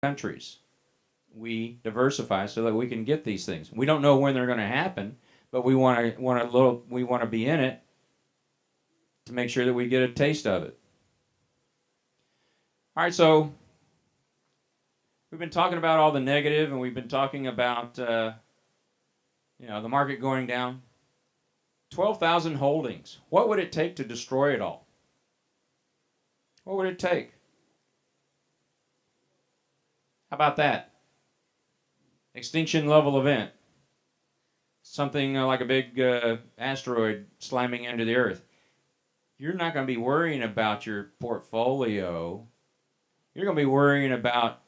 countries. We diversify so that we can get these things. We don't know when they're going to happen, but we want to be in it to make sure that we get a taste of it. All right, so we've been talking about all the negative, and we've been talking about the market going down. 12,000 holdings. What would it take to destroy it all? What would it take? How about that? Extinction level event. Something like a big asteroid slamming into the earth. You're not going to be worrying about your portfolio. You're going to be worrying about,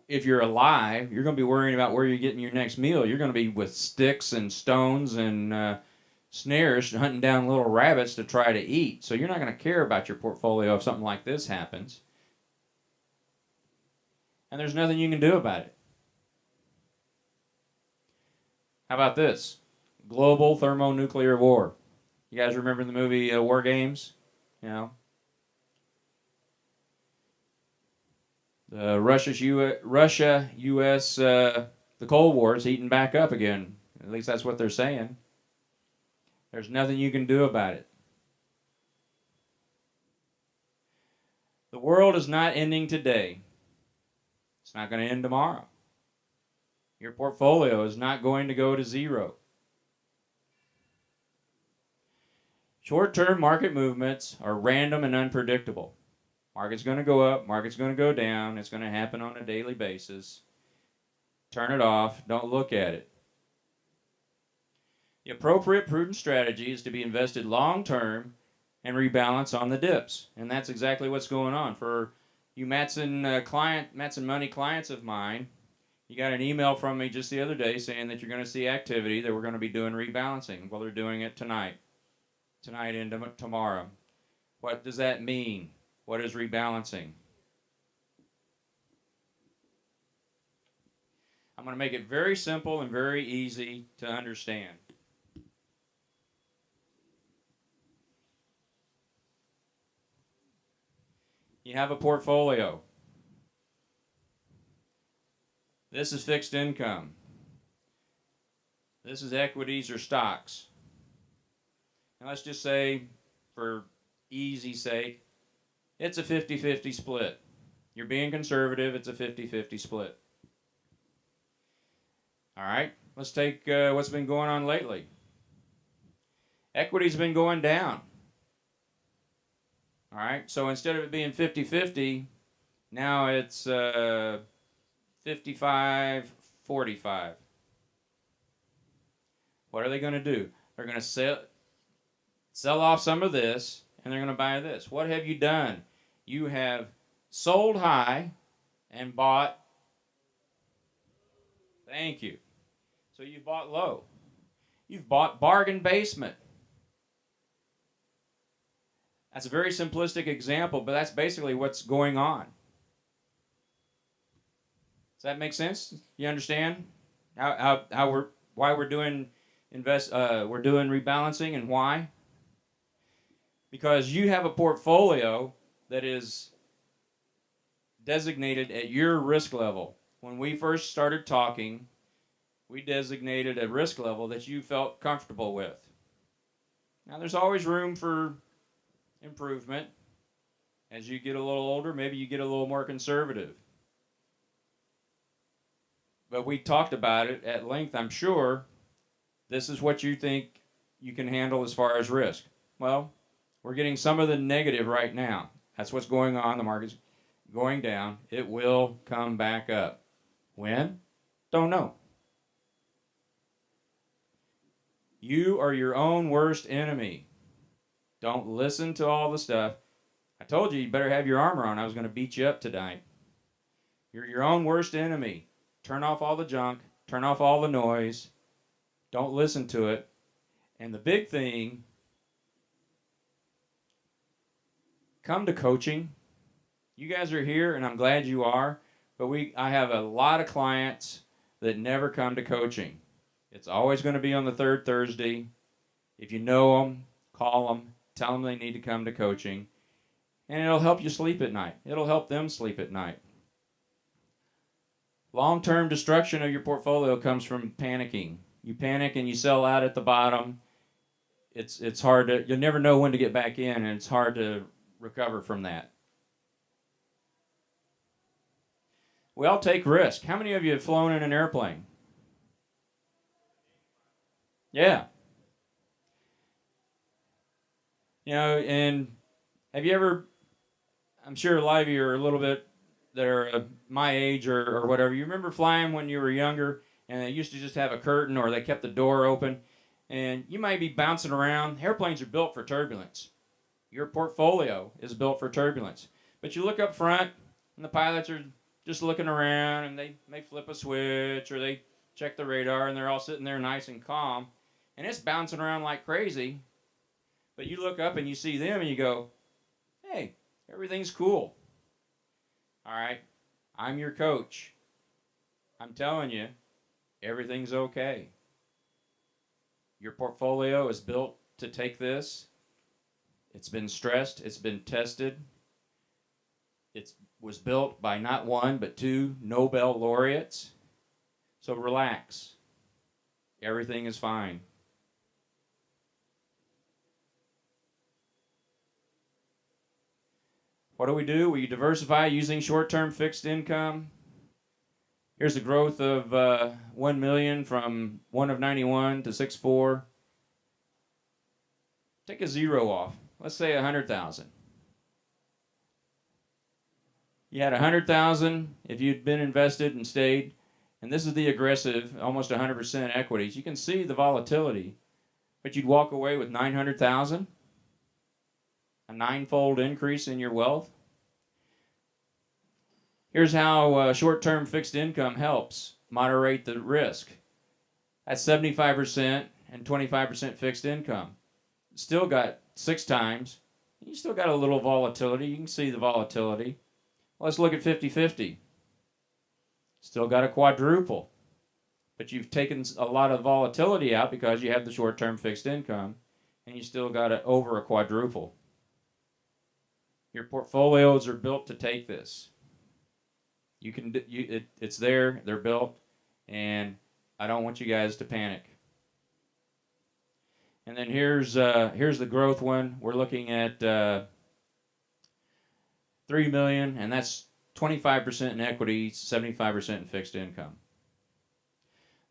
if you're alive, you're going to be worrying about where you're getting your next meal. You're going to be with sticks and stones and snares hunting down little rabbits to try to eat. So you're not going to care about your portfolio if something like this happens. And there's nothing you can do about it. How about this? Global thermonuclear war. You guys remember the movie War Games? You know? The Russia, U.S., the Cold War is heating back up again. At least that's what they're saying. There's nothing you can do about it. The world is not ending today. It's not going to end tomorrow. Your portfolio is not going to go to zero. Short-term market movements are random and unpredictable. Market's going to go up, market's going to go down. It's going to happen on a daily basis. Turn it off. Don't look at it. The appropriate prudent strategy is to be invested long-term and rebalance on the dips. And that's exactly what's going on. For you Matson Money clients of mine, you got an email from me just the other day saying that you're going to see activity, that we're going to be doing rebalancing. Well, they're doing it tonight into tomorrow. What does that mean? What is rebalancing? I'm going to make it very simple and very easy to understand. You have a portfolio. This is fixed income. This is equities or stocks. Now let's just say, for easy's sake, it's a 50-50 split. You're being conservative, it's a 50-50 split. All right, let's take what's been going on lately. Equity's been going down. All right, so instead of it being 50-50, now it's 55-45. What are they going to do? They're going to sell off some of this, and they're going to buy this. What have you done? You have sold high and bought. Thank you. So you bought low. You've bought bargain basement. That's a very simplistic example, but that's basically what's going on. Does that make sense? You understand why we're doing rebalancing and why? Because you have a portfolio that is designated at your risk level. When we first started talking, we designated a risk level that you felt comfortable with. Now, there's always room for improvement. As you get a little older, maybe you get a little more conservative. But we talked about it at length, I'm sure. This is what you think you can handle as far as risk. Well, we're getting some of the negative right now. That's what's going on. The market's going down. It will come back up. When? Don't know. You are your own worst enemy. Don't listen to all the stuff. I told you better have your armor on. I was going to beat you up tonight. You're your own worst enemy. Turn off all the junk. Turn off all the noise. Don't listen to it. And the big thing, come to coaching. You guys are here, and I'm glad you are. But I have a lot of clients that never come to coaching. It's always going to be on the third Thursday. If you know them, call them. Tell them they need to come to coaching. And it'll help you sleep at night. It'll help them sleep at night. Long-term destruction of your portfolio comes from panicking. You panic and you sell out at the bottom. It's hard to, you'll never know when to get back in, and it's hard to recover from that. We all take risk. How many of you have flown in an airplane? Yeah. You know, and have you ever, I'm sure a lot of you are a little bit that are my age or whatever. You remember flying when you were younger and they used to just have a curtain or they kept the door open and you might be bouncing around. Airplanes are built for turbulence. Your portfolio is built for turbulence. But you look up front and the pilots are just looking around and they may flip a switch or they check the radar and they're all sitting there nice and calm. And it's bouncing around like crazy. But you look up and you see them and you go, hey, everything's cool. All right, I'm your coach. I'm telling you, everything's okay. Your portfolio is built to take this. It's been stressed. It's been tested. It was built by not one, but 2 Nobel laureates. So relax. Everything is fine. What do? We diversify using short-term fixed income. Here's the growth of 1 million from 1 of 91 to 6.4. Take a zero off. Let's say 100,000. You had 100,000 if you'd been invested and stayed. And this is the aggressive, almost 100% equities. You can see the volatility, but you'd walk away with 900,000. A 9-fold increase in your wealth. Here's how short-term fixed income helps moderate the risk. That's 75% and 25% fixed income. Still got 6 times. You still got a little volatility. You can see the volatility. Let's look at 50-50. Still got a quadruple. But you've taken a lot of volatility out because you have the short-term fixed income, and you still got it over a quadruple. Your portfolios are built to take this. It's there, they're built, and I don't want you guys to panic. And then here's the growth one. We're looking at 3 million, and that's 25% in equity, 75% in fixed income.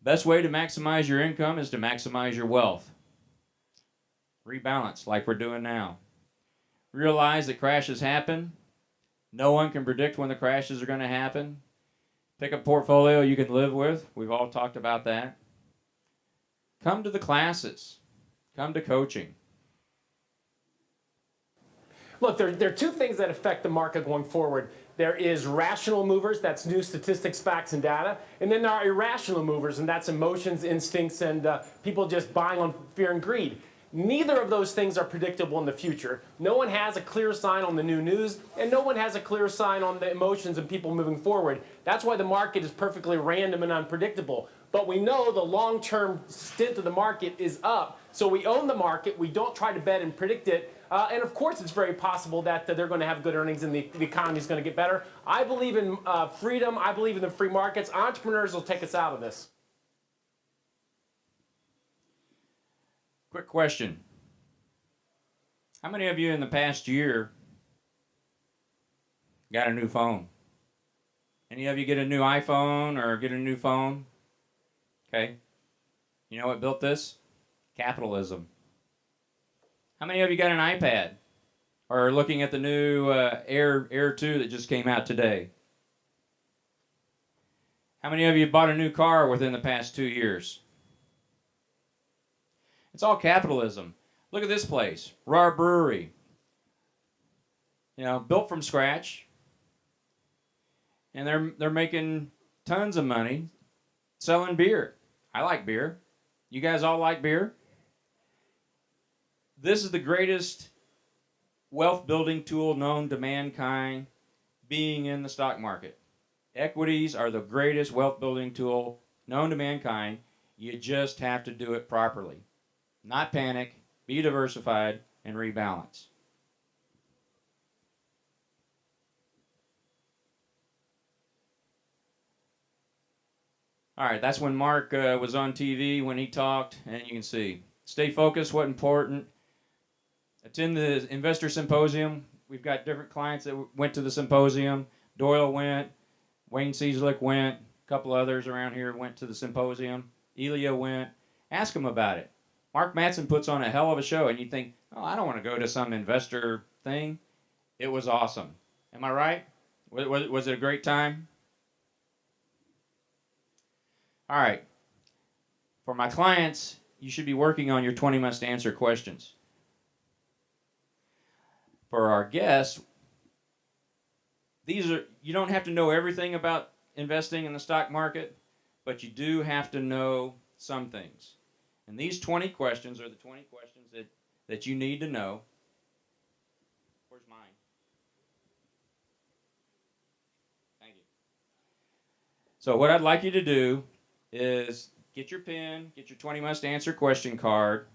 Best way to maximize your income is to maximize your wealth. Rebalance like we're doing now. Realize that crashes happen. No one can predict when the crashes are going to happen. Pick a portfolio you can live with. We've all talked about that. Come to the classes. Come to coaching. Look, there are 2 things that affect the market going forward. There is rational movers, that's new statistics, facts, and data. And then there are irrational movers, and that's emotions, instincts, and people just buying on fear and greed. Neither of those things are predictable in the future. No one has a clear sign on the new news, and no one has a clear sign on the emotions of people moving forward. That's why the market is perfectly random and unpredictable. But we know the long-term stint of the market is up, so we own the market. We don't try to bet and predict it. And of course, it's very possible that they're going to have good earnings and the economy is going to get better. I believe in freedom. I believe in the free markets. Entrepreneurs will take us out of this. Quick question. How many of you in the past year got a new phone? Any of you get a new iPhone or get a new phone? Okay. You know what built this? Capitalism. How many of you got an iPad or are looking at the new Air 2 that just came out today? How many of you bought a new car within the past 2 years? It's all capitalism. Look at this place, Raw Brewery. You know, built from scratch. And they're making tons of money selling beer. I like beer. You guys all like beer? This is the greatest wealth building tool known to mankind, being in the stock market. Equities are the greatest wealth building tool known to mankind. You just have to do it properly. Not panic, be diversified, and rebalance. All right, that's when Mark was on TV when he talked, and you can see. Stay focused, what important. Attend the investor symposium. We've got different clients that went to the symposium. Doyle went, Wayne Cieslik went, a couple others around here went to the symposium. Elia went. Ask them about it. Mark Matson puts on a hell of a show, and you think, oh, I don't want to go to some investor thing. It was awesome. Am I right? Was it a great time? All right. For my clients, you should be working on your 20 must answer questions. For our guests, you don't have to know everything about investing in the stock market, but you do have to know some things. And these 20 questions are the 20 questions that you need to know. Where's mine? Thank you. So what I'd like you to do is get your pen, get your 20 must answer question card,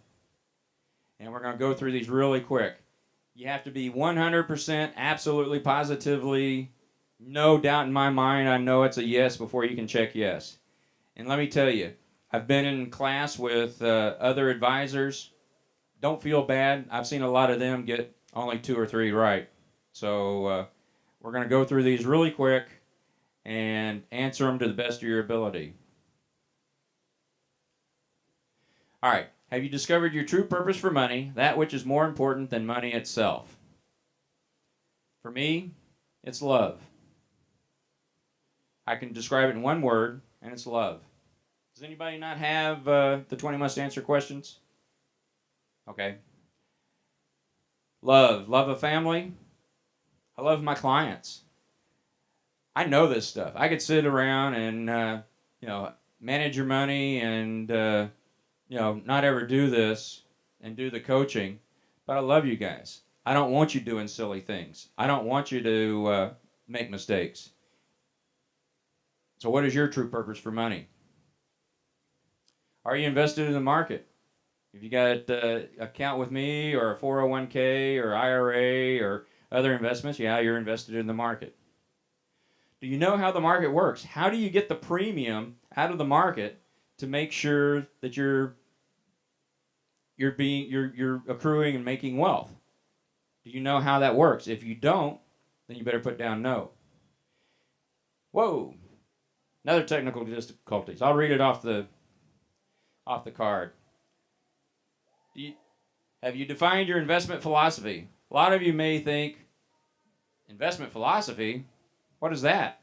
and we're going to go through these really quick. You have to be 100% absolutely positively, no doubt in my mind, I know it's a yes before you can check yes. And let me tell you, I've been in class with other advisors. Don't feel bad. I've seen a lot of them get only 2 or 3 right. So we're going to go through these really quick and answer them to the best of your ability. All right. Have you discovered your true purpose for money, that which is more important than money itself? For me, it's love. I can describe it in one word, and it's love. Does anybody not have the 20 must answer questions? Okay. Love. Love of family. I love my clients. I know this stuff. I could sit around and, manage your money and, not ever do this and do the coaching, but I love you guys. I don't want you doing silly things. I don't want you to make mistakes. So what is your true purpose for money? Are you invested in the market? If you got an account with me or a 401k or IRA or other investments, yeah, you're invested in the market. Do you know how the market works? How do you get the premium out of the market to make sure that you're accruing and making wealth? Do you know how that works? If you don't, then you better put down no. Whoa. Another technical difficulties. I'll read it off the card. Have you defined your investment philosophy? A lot of you may think, investment philosophy? What is that?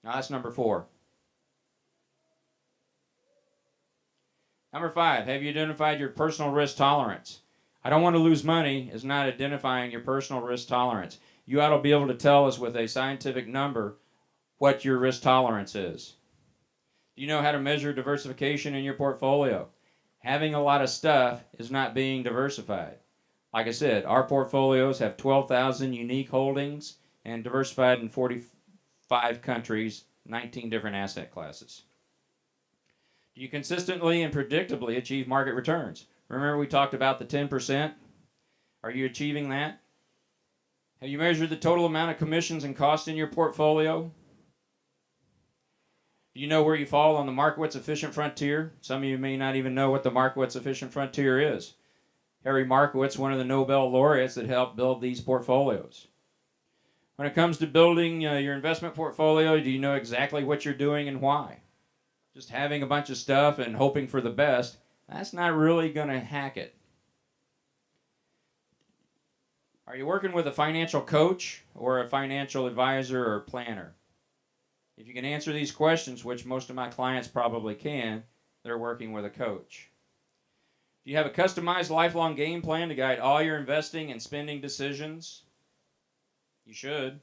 Now that's number 4. Number 5, have you identified your personal risk tolerance? I don't want to lose money is not identifying your personal risk tolerance. You ought to be able to tell us with a scientific number what your risk tolerance is. Do you know how to measure diversification in your portfolio? Having a lot of stuff is not being diversified. Like I said, our portfolios have 12,000 unique holdings and diversified in 45 countries, 19 different asset classes. Do you consistently and predictably achieve market returns? Remember we talked about the 10%? Are you achieving that? Have you measured the total amount of commissions and costs in your portfolio? Do you know where you fall on the Markowitz efficient frontier? Some of you may not even know what the Markowitz efficient frontier is. Harry Markowitz, one of the Nobel laureates that helped build these portfolios. When it comes to building your investment portfolio, do you know exactly what you're doing and why? Just having a bunch of stuff and hoping for the best, that's not really going to hack it. Are you working with a financial coach or a financial advisor or planner? If you can answer these questions, which most of my clients probably can, they're working with a coach. Do you have a customized lifelong game plan to guide all your investing and spending decisions? You should.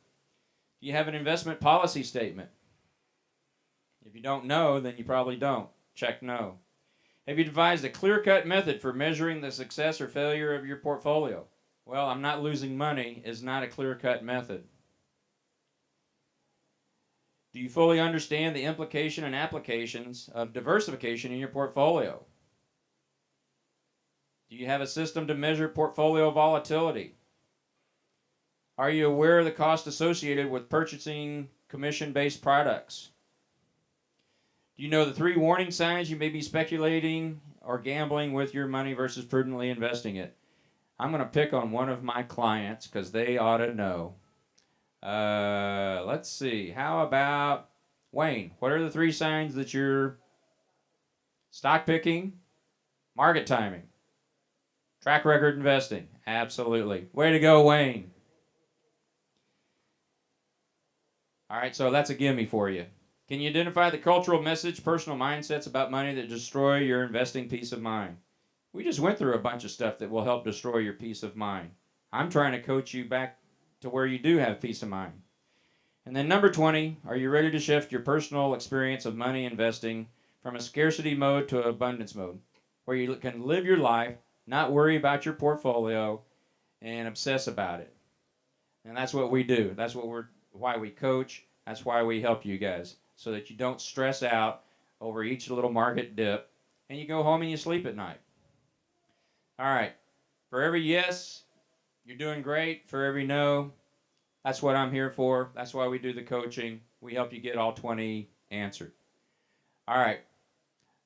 Do you have an investment policy statement? If you don't know, then you probably don't. Check no. Have you devised a clear-cut method for measuring the success or failure of your portfolio? Well, I'm not losing money is not a clear-cut method. Do you fully understand the implication and applications of diversification in your portfolio? Do you have a system to measure portfolio volatility? Are you aware of the cost associated with purchasing commission-based products? Do you know the 3 warning signs you may be speculating or gambling with your money versus prudently investing it? I'm going to pick on one of my clients because they ought to know. Let's see. How about Wayne? What are the 3 signs that you're stock picking, market timing, track record investing? Absolutely. Way to go, Wayne. All right, so that's a gimme for you. Can you identify the cultural message, personal mindsets about money that destroy your investing peace of mind? We just went through a bunch of stuff that will help destroy your peace of mind. I'm trying to coach you back to where you do have peace of mind. And then number 20, are you ready to shift your personal experience of money investing from a scarcity mode to an abundance mode, where you can live your life, not worry about your portfolio, and obsess about it? And that's what we do. That's why we coach. That's why we help you guys, so that you don't stress out over each little market dip, and you go home and you sleep at night. All right. For every yes, you're doing great. For every no, that's what I'm here for. That's why we do the coaching. We help you get all 20 answered. All right.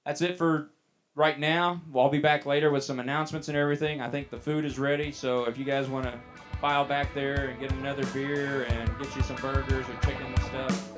That's it for right now. Well, I'll be back later with some announcements and everything. I think the food is ready, so if you guys want to file back there and get another beer and get you some burgers or chicken and stuff,